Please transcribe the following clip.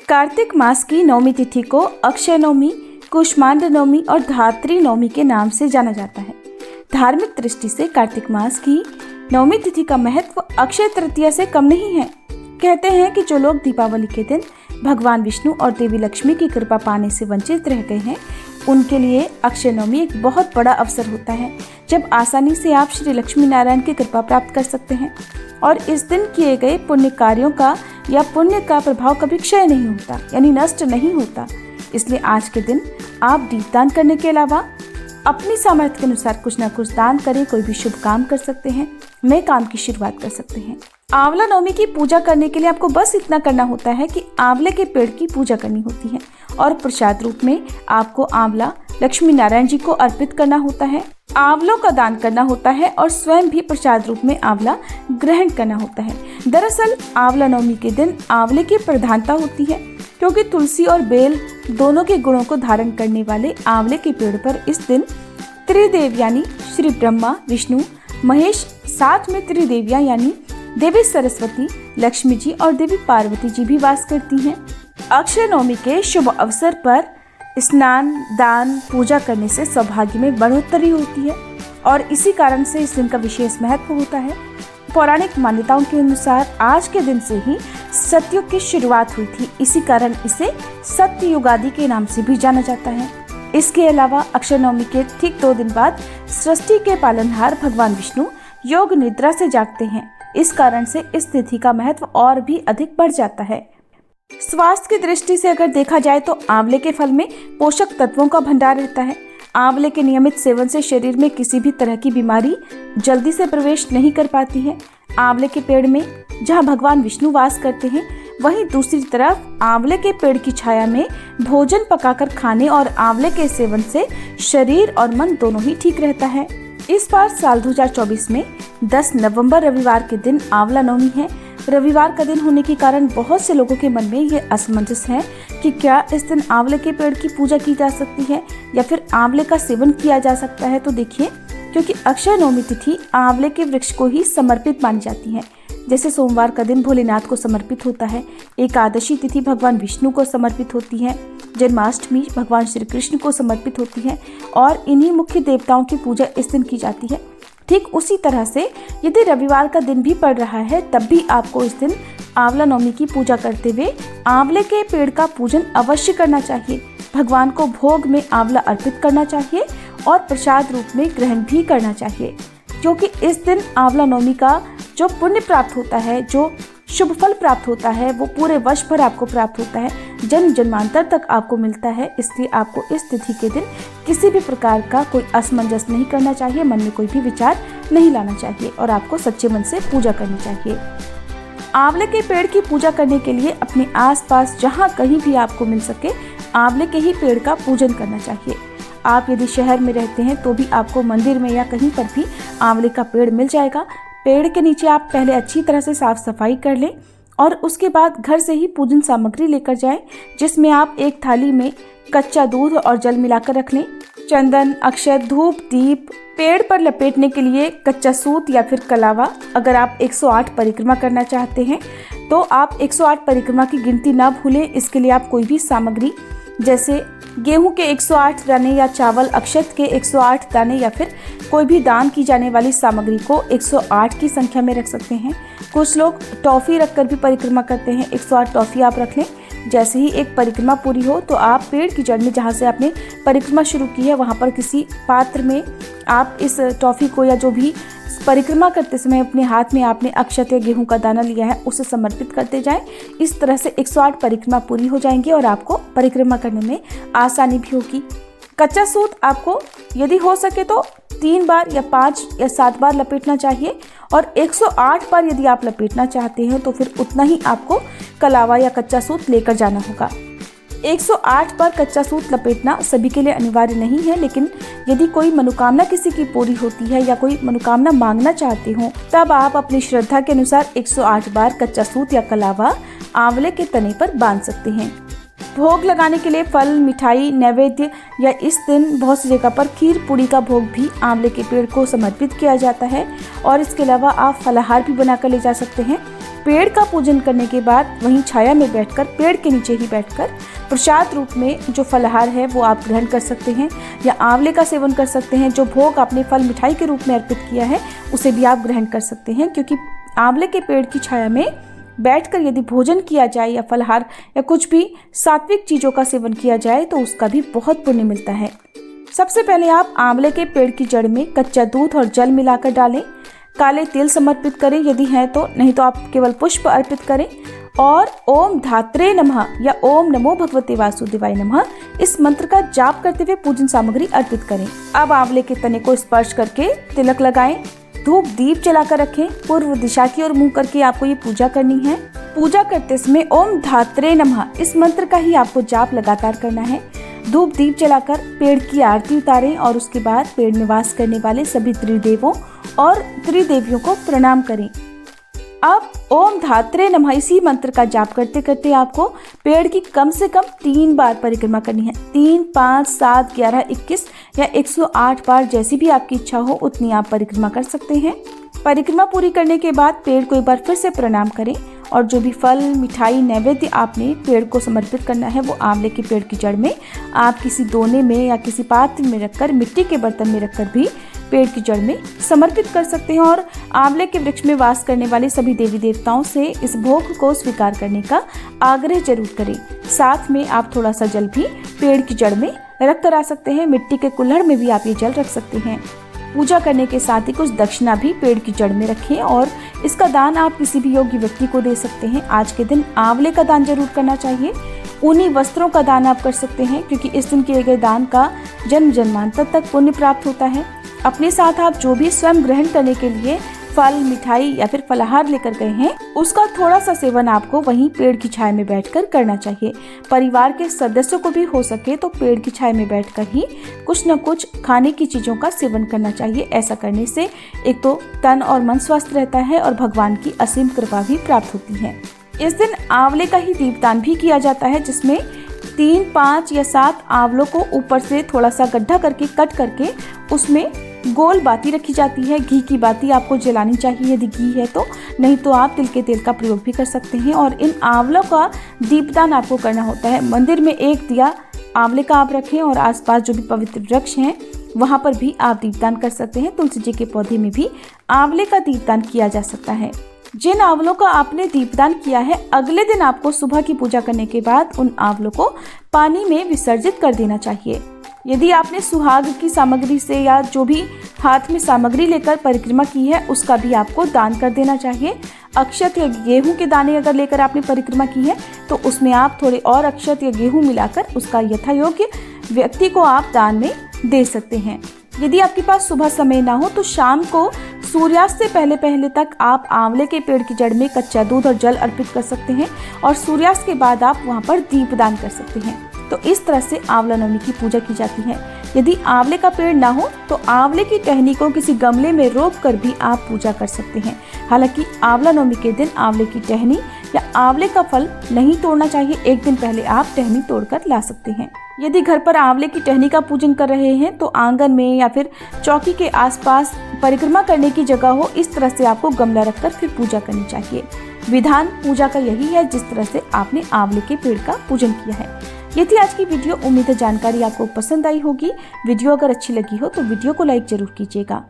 कार्तिक मास की नवमी तिथि को अक्षय नवमी, कुष्मांड नवमी और धात्री नवमी के नाम से जाना जाता है। धार्मिक दृष्टि से कार्तिक मास की नवमी तिथि का महत्व अक्षय तृतीया से कम नहीं है। कहते हैं कि जो लोग दीपावली के दिन भगवान विष्णु और देवी लक्ष्मी की कृपा पाने से वंचित रह गए हैं, उनके लिए अक्षय नवमी एक बहुत बड़ा अवसर होता है, जब आसानी से आप श्री लक्ष्मी नारायण की कृपा प्राप्त कर सकते हैं। और इस दिन किए गए पुण्य कार्यों का या पुण्य का प्रभाव कभी क्षय नहीं होता, यानी नष्ट नहीं होता। इसलिए आज के दिन आप दीपदान करने के अलावा अपनी सामर्थ्य के अनुसार कुछ न कुछ दान करें। कोई भी शुभ काम कर सकते हैं, नए काम की शुरुआत कर सकते हैं। आंवला नवमी की पूजा करने के लिए आपको बस इतना करना होता है कि आंवले के पेड़ की पूजा करनी होती है और प्रसाद रूप में आपको आंवला लक्ष्मी नारायण जी को अर्पित करना होता है। आंवलों का दान करना होता है और स्वयं भी प्रसाद रूप में आंवला ग्रहण करना होता है। दरअसल आंवला नवमी के दिन आंवले की प्रधानता होती है, क्योंकि तुलसी और बेल दोनों के गुणों को धारण करने वाले आंवले के पेड़ पर इस दिन त्रिदेव यानी श्री ब्रह्मा, विष्णु, महेश, साथ में त्रिदेवियां यानी देवी सरस्वती, लक्ष्मी जी और देवी पार्वती जी भी वास करती हैं। अक्षय नवमी के शुभ अवसर पर स्नान, दान, पूजा करने से सौभाग्य में बढ़ोतरी होती है और इसी कारण से इस दिन का विशेष महत्व होता है। पौराणिक मान्यताओं के अनुसार आज के दिन से ही सतयुग की शुरुआत हुई थी, इसी कारण इसे सत्ययुगादि के नाम से भी जाना जाता है। इसके अलावा अक्षय नवमी के ठीक 2 दिन बाद सृष्टि के पालनहार भगवान विष्णु योग निद्रा से जागते हैं। इस कारण से इस तिथि का महत्व और भी अधिक बढ़ जाता है। स्वास्थ्य की दृष्टि से अगर देखा जाए तो आंवले के फल में पोषक तत्वों का भंडार रहता है। आंवले के नियमित सेवन से शरीर में किसी भी तरह की बीमारी जल्दी से प्रवेश नहीं कर पाती है। आंवले के पेड़ में जहां भगवान विष्णु वास करते हैं, वहीं दूसरी तरफ आंवले के पेड़ की छाया में भोजन पकाकर खाने और आंवले के सेवन से शरीर और मन दोनों ही ठीक रहता है। इस बार साल 2024 में 10 नवंबर रविवार के दिन आंवला नवमी है। रविवार का दिन होने के कारण बहुत से लोगों के मन में ये असमंजस है कि क्या इस दिन आंवले के पेड़ की पूजा की जा सकती है या फिर आंवले का सेवन किया जा सकता है। तो देखिए, क्योंकि अक्षय नवमी तिथि आंवले के वृक्ष को ही समर्पित मानी जाती है। जैसे सोमवार का दिन भोलेनाथ को समर्पित होता है, एकादशी तिथि भगवान विष्णु को समर्पित होती है, जन्माष्टमी भगवान श्री कृष्ण को समर्पित होती है और इन्हीं मुख्य देवताओं की पूजा इस दिन की जाती है। ठीक उसी तरह से यदि रविवार का दिन भी पड़ रहा है, तब भी आपको इस दिन आंवला नवमी की पूजा करते हुए आंवले के पेड़ का पूजन अवश्य करना चाहिए। भगवान को भोग में आंवला अर्पित करना चाहिए और प्रसाद रूप में ग्रहण भी करना चाहिए, क्योंकि इस दिन आंवला नवमी का जो पुण्य प्राप्त होता है, जो शुभ फल प्राप्त होता है, वो पूरे वर्ष भर आपको प्राप्त होता है, जन्म जन्मांतर तक आपको मिलता है। इसलिए आपको इस तिथि के दिन किसी भी प्रकार का कोई असमंजस नहीं करना चाहिए, मन में कोई भी विचार नहीं लाना चाहिए और आपको सच्चे मन से पूजा करनी चाहिए। आंवले के पेड़ की पूजा करने के लिए अपने आसपास जहाँ कहीं भी आपको मिल सके आंवले के ही पेड़ का पूजन करना चाहिए। आप यदि शहर में रहते हैं तो भी आपको मंदिर में या कहीं पर भी आंवले का पेड़ मिल जाएगा। पेड़ के नीचे आप पहले अच्छी तरह से साफ सफाई कर लें और उसके बाद घर से ही पूजन सामग्री लेकर जाएं, जिसमें आप एक थाली में कच्चा दूध और जल मिलाकर रख लें। चंदन, अक्षत, धूप, दीप, पेड़ पर लपेटने के लिए कच्चा सूत या फिर कलावा। अगर आप 108 परिक्रमा करना चाहते हैं तो आप 108 परिक्रमा की गिनती ना भूलें। इसके लिए आप कोई भी सामग्री जैसे गेहूं के 108 दाने या चावल अक्षत के 108 दाने या फिर कोई भी दान की जाने वाली सामग्री को 108 की संख्या में रख सकते हैं। कुछ लोग टॉफ़ी रखकर भी परिक्रमा करते हैं, 108 टॉफ़ी आप रख लें। जैसे ही एक परिक्रमा पूरी हो तो आप पेड़ की जड़ में जहाँ से आपने परिक्रमा शुरू की है, वहाँ पर किसी पात्र में आप इस टॉफ़ी को या जो भी परिक्रमा करते समय अपने हाथ में आपने अक्षत या गेहूं का दाना लिया है उसे समर्पित करते जाएं। इस तरह से 108 परिक्रमा पूरी हो जाएंगी और आपको परिक्रमा करने में आसानी भी होगी। कच्चा सूत आपको यदि हो सके तो 3 बार या 5 या 7 बार लपेटना चाहिए और 108 बार यदि आप लपेटना चाहते हैं तो फिर उतना ही आपको कलावा या कच्चा सूत लेकर जाना होगा। 108 बार कच्चा सूत लपेटना सभी के लिए अनिवार्य नहीं है, लेकिन यदि कोई मनोकामना किसी की पूरी होती है या कोई मनोकामना मांगना चाहते हो, तब आप अपनी श्रद्धा के अनुसार 108 बार कच्चा सूत या कलावा आंवले के तने पर बांध सकते हैं। भोग लगाने के लिए फल, मिठाई, नैवेद्य या इस दिन बहुत सी जगह पर खीर पूड़ी का भोग भी आंवले के पेड़ को समर्पित किया जाता है और इसके अलावा आप फलाहार भी बनाकर ले जा सकते हैं। पेड़ का पूजन करने के बाद वहीं छाया में बैठकर, पेड़ के नीचे ही बैठकर प्रसाद रूप में जो फलाहार है वो आप ग्रहण कर सकते हैं, या आंवले का सेवन कर सकते हैं। जो भोग आपने फल मिठाई के रूप में अर्पित किया है उसे भी आप ग्रहण कर सकते हैं, क्योंकि आंवले के पेड़ की छाया में बैठकर यदि भोजन किया जाए या फलाहार या कुछ भी सात्विक चीज़ों का सेवन किया जाए तो उसका भी बहुत पुण्य मिलता है। सबसे पहले आप आंवले के पेड़ की जड़ में कच्चा दूध और जल मिलाकर डालें। काले तिल समर्पित करें यदि है तो, नहीं तो आप केवल पुष्प अर्पित करें, और ओम धात्रे नमः या ओम नमो भगवते वासुदेवाय नमः इस मंत्र का जाप करते हुए पूजन सामग्री अर्पित करें। अब आंवले के तने को स्पर्श करके तिलक लगाएं, धूप दीप जलाकर रखें। पूर्व दिशा की ओर मुंह करके आपको ये पूजा करनी है। पूजा करते समय ओम धात्रे नमः इस मंत्र का ही आपको जाप लगातार करना है। धूप दीप जलाकर पेड़ की आरती उतारें और उसके बाद पेड़ में वास करने वाले सभी त्रिदेवों और त्रिदेवियों को प्रणाम करें। अब ओम धात्रे नमः इसी मंत्र का जाप करते करते आपको पेड़ की कम से कम 3 बार परिक्रमा करनी है। 3, 5, 7, 11, 21 या 108 बार, जैसी भी आपकी इच्छा हो उतनी आप परिक्रमा कर सकते हैं। परिक्रमा पूरी करने के बाद पेड़ को एक बार फिर से प्रणाम करें और जो भी फल मिठाई नैवेद्य आपने पेड़ को समर्पित करना है वो आंवले के पेड़ की जड़ में आप किसी दोने में या किसी पात्र में रखकर, मिट्टी के बर्तन में रखकर भी पेड़ की जड़ में समर्पित कर सकते हैं। और आंवले के वृक्ष में वास करने वाले सभी देवी देवताओं से इस भोग को स्वीकार करने का आग्रह जरूर करें। साथ में आप थोड़ा सा जल भी पेड़ की जड़ में रख कर आ सकते हैं। मिट्टी के कुल्हड़ में भी आप ये जल रख सकते हैं। पूजा करने के साथ ही कुछ दक्षिणा भी पेड़ की जड़ में रखें और इसका दान आप किसी भी योग्य व्यक्ति को दे सकते हैं। आज के दिन आंवले का दान जरूर करना चाहिए। ऊनी वस्त्रों का दान आप कर सकते हैं, क्योंकि इस दिन किए गए दान का जन्म जन्मांतर तक पुण्य प्राप्त होता है। अपने साथ आप जो भी स्वयं ग्रहण करने के लिए फल मिठाई या फिर फलाहार लेकर गए हैं उसका थोड़ा सा सेवन आपको वहीं पेड़ की छाया में बैठकर करना चाहिए। परिवार के सदस्यों को भी हो सके तो पेड़ की छाया में बैठकर ही कुछ न कुछ खाने की चीजों का सेवन करना चाहिए। ऐसा करने से एक तो तन और मन स्वस्थ रहता है और भगवान की असीम कृपा भी प्राप्त होती है। इस दिन आंवले का ही दीपदान भी किया जाता है, जिसमें 3, 5 या 7 आंवलों को ऊपर से थोड़ा सा गड्ढा करके कट करके उसमें गोल बाती रखी जाती है। घी की बाती आपको जलानी चाहिए यदि घी है तो, नहीं तो आप तिल के तेल का प्रयोग भी कर सकते हैं। और इन आंवलों का दीपदान आपको करना होता है। मंदिर में एक दिया आंवले का आप रखें और आसपास जो भी पवित्र वृक्ष हैं वहां पर भी आप दीपदान कर सकते हैं। तुलसी जी के पौधे में भी आंवले का दीपदान किया जा सकता है। जिन आंवलों का आपने दीपदान किया है अगले दिन आपको सुबह की पूजा करने के बाद उन आंवलों को पानी में विसर्जित कर देना चाहिए। यदि आपने सुहाग की सामग्री से या जो भी हाथ में सामग्री लेकर परिक्रमा की है उसका भी आपको दान कर देना चाहिए। अक्षत या गेहूं के दाने अगर लेकर आपने परिक्रमा की है तो उसमें आप थोड़े और अक्षत या गेहूं मिलाकर उसका यथायोग्य व्यक्ति को आप दान में दे सकते हैं। यदि आपके पास सुबह समय ना हो तो शाम को सूर्यास्त से पहले पहले तक आप आंवले के पेड़ की जड़ में कच्चा दूध और जल अर्पित कर सकते हैं और सूर्यास्त के बाद आप वहां पर दीपदान कर सकते हैं। तो इस तरह से आंवला नवमी की पूजा की जाती है। यदि आंवले का पेड़ ना हो तो आंवले की टहनी को किसी गमले में रोप कर भी आप पूजा कर सकते हैं। हालांकि आंवला नवमी के दिन आंवले की टहनी या आंवले का फल नहीं तोड़ना चाहिए। एक दिन पहले आप टहनी तोड़कर ला सकते हैं। यदि घर पर आंवले की टहनी का पूजन कर रहे हैं तो आंगन में या फिर चौकी के आसपास परिक्रमा करने की जगह हो, इस तरह से आपको गमला रखकर फिर पूजा करनी चाहिए। विधान पूजा का यही है जिस तरह से आपने आंवले के पेड़ का पूजन किया है। ये थी आज की वीडियो। उम्मीद है जानकारी आपको पसंद आई होगी। वीडियो अगर अच्छी लगी हो तो वीडियो को लाइक जरूर कीजिएगा।